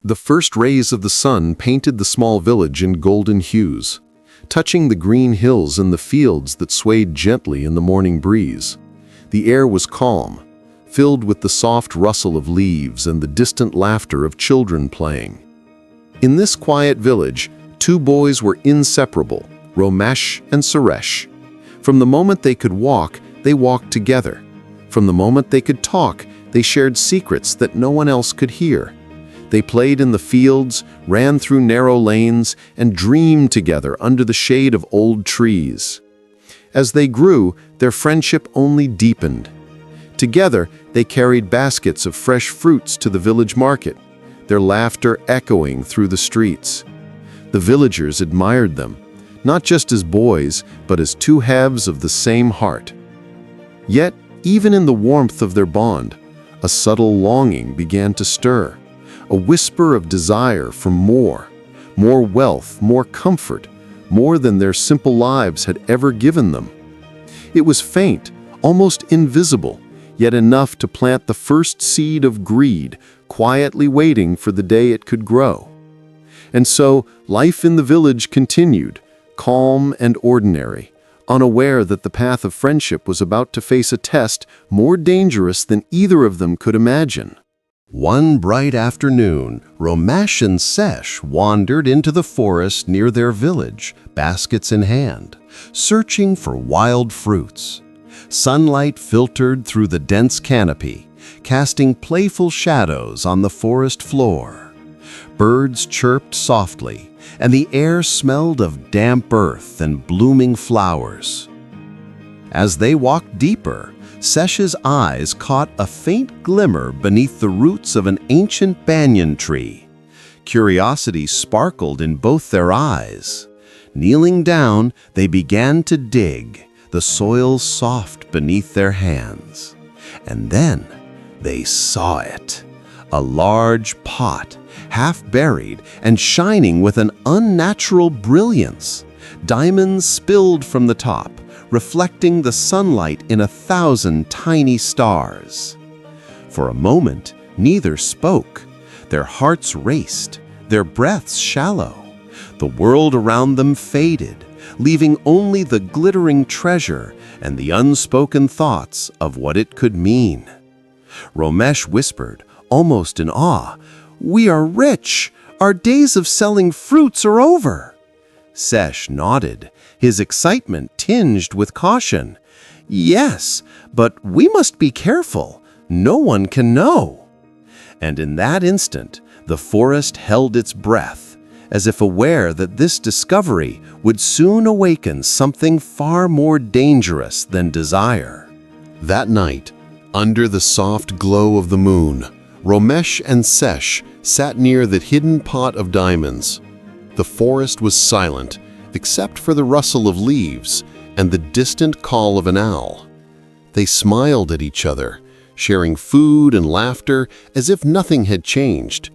The first rays of the sun painted the small village in golden hues, touching the green hills and the fields that swayed gently in the morning breeze. The air was calm, filled with the soft rustle of leaves and the distant laughter of children playing. In this quiet village, two boys were inseparable, Romesh and Suresh. From the moment they could walk, they walked together. From the moment they could talk, they shared secrets that no one else could hear. They played in the fields, ran through narrow lanes, and dreamed together under the shade of old trees. As they grew, their friendship only deepened. Together, they carried baskets of fresh fruits to the village market, their laughter echoing through the streets. The villagers admired them, not just as boys, but as two halves of the same heart. Yet, even in the warmth of their bond, a subtle longing began to stir, a whisper of desire for more wealth, more comfort, more than their simple lives had ever given them. It was faint, almost invisible, yet enough to plant the first seed of greed, quietly waiting for the day it could grow. And so, life in the village continued, calm and ordinary, unaware that the path of friendship was about to face a test more dangerous than either of them could imagine. One bright afternoon, Romesh and Suresh wandered into the forest near their village, baskets in hand, searching for wild fruits. Sunlight filtered through the dense canopy, casting playful shadows on the forest floor. Birds chirped softly, and the air smelled of damp earth and blooming flowers. As they walked deeper, Suresh's eyes caught a faint glimmer beneath the roots of an ancient banyan tree. Curiosity sparkled in both their eyes. Kneeling down, they began to dig, the soil soft beneath their hands. And then they saw it. A large pot, half buried and shining with an unnatural brilliance. Diamonds spilled from the top, reflecting the sunlight in 1,000 tiny stars. For a moment, neither spoke. Their hearts raced, their breaths shallow. The world around them faded, leaving only the glittering treasure and the unspoken thoughts of what it could mean. Romesh whispered, almost in awe, "We are rich! Our days of selling fruits are over!" Suresh nodded, his excitement tinged with caution. "Yes, but we must be careful. No one can know." And in that instant, the forest held its breath, as if aware that this discovery would soon awaken something far more dangerous than desire. That night, under the soft glow of the moon, Romesh and Suresh sat near the hidden pot of diamonds. The forest was silent, except for the rustle of leaves and the distant call of an owl. They smiled at each other, sharing food and laughter as if nothing had changed.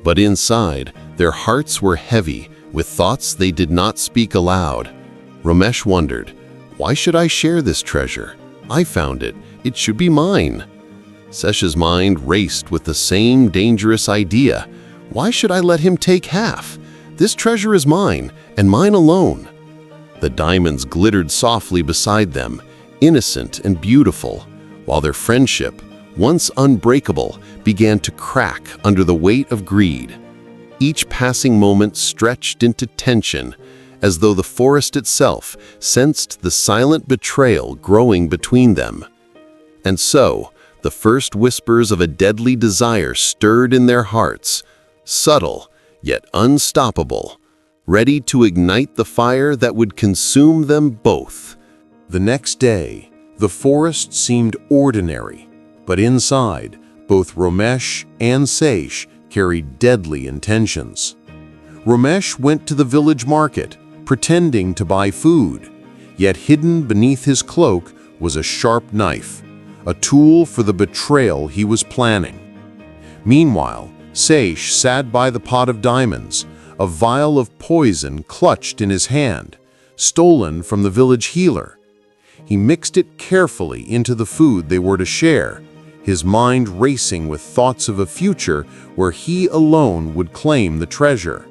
But inside, their hearts were heavy with thoughts they did not speak aloud. Romesh wondered, "Why should I share this treasure? I found it. It should be mine." Suresh's mind raced with the same dangerous idea. "Why should I let him take half? This treasure is mine, and mine alone." The diamonds glittered softly beside them, innocent and beautiful, while their friendship, once unbreakable, began to crack under the weight of greed. Each passing moment stretched into tension, as though the forest itself sensed the silent betrayal growing between them. And so, the first whispers of a deadly desire stirred in their hearts, subtle yet unstoppable, ready to ignite the fire that would consume them both. The next day, the forest seemed ordinary, but inside, both Romesh and Suresh carried deadly intentions. Romesh went to the village market, pretending to buy food, yet hidden beneath his cloak was a sharp knife, a tool for the betrayal he was planning. Meanwhile, Suresh sat by the pot of diamonds, a vial of poison clutched in his hand, stolen from the village healer. He mixed it carefully into the food they were to share, his mind racing with thoughts of a future where he alone would claim the treasure.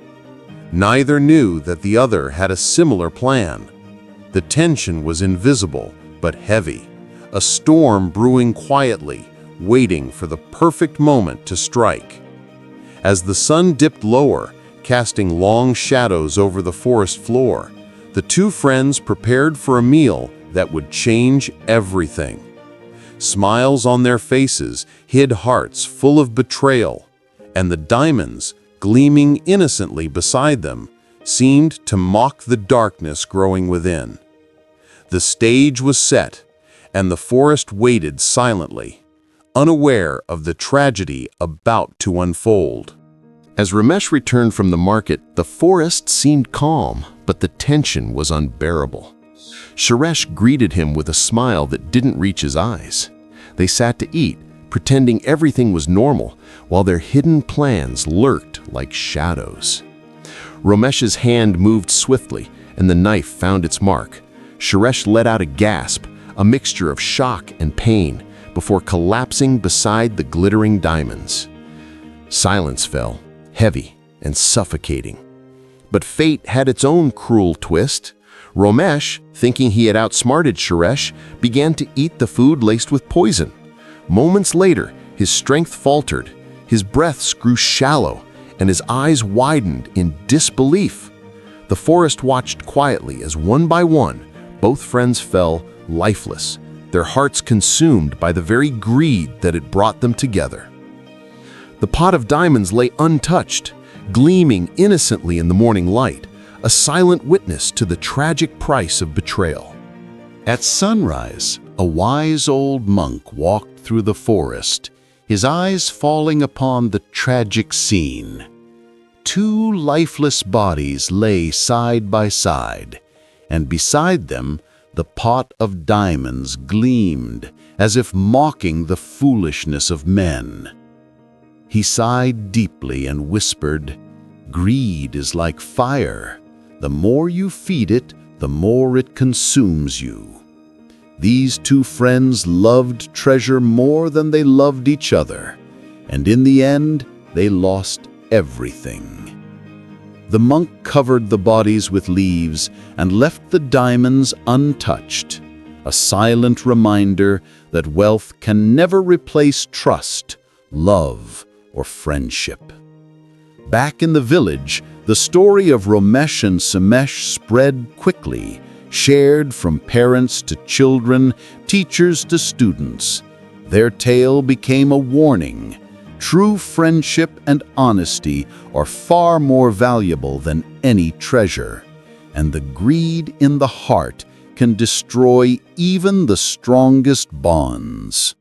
Neither knew that the other had a similar plan. The tension was invisible, but heavy, a storm brewing quietly, waiting for the perfect moment to strike. As the sun dipped lower, casting long shadows over the forest floor, the two friends prepared for a meal that would change everything. Smiles on their faces hid hearts full of betrayal, and the diamonds, gleaming innocently beside them, seemed to mock the darkness growing within. The stage was set, and the forest waited silently, unaware of the tragedy about to unfold. As Romesh returned from the market, the forest seemed calm, but the tension was unbearable. Suresh greeted him with a smile that didn't reach his eyes. They sat to eat, pretending everything was normal, while their hidden plans lurked like shadows. Romesh's hand moved swiftly, and the knife found its mark. Suresh let out a gasp, a mixture of shock and pain, before collapsing beside the glittering diamonds. Silence fell, heavy and suffocating. But fate had its own cruel twist. Romesh, thinking he had outsmarted Suresh, began to eat the food laced with poison. Moments later, his strength faltered, his breaths grew shallow, and his eyes widened in disbelief. The forest watched quietly as one by one, both friends fell lifeless, their hearts consumed by the very greed that had brought them together. The pot of diamonds lay untouched, gleaming innocently in the morning light, a silent witness to the tragic price of betrayal. At sunrise, a wise old monk walked through the forest, his eyes falling upon the tragic scene. Two lifeless bodies lay side by side, and beside them the pot of diamonds gleamed as if mocking the foolishness of men. He sighed deeply and whispered, "Greed is like fire. The more you feed it, the more it consumes you." These two friends loved treasure more than they loved each other, and in the end, they lost everything. The monk covered the bodies with leaves and left the diamonds untouched, a silent reminder that wealth can never replace trust, love, or friendship. Back in the village, the story of Romesh and Suresh spread quickly, shared from parents to children, teachers to students. Their tale became a warning. True friendship and honesty are far more valuable than any treasure, and the greed in the heart can destroy even the strongest bonds.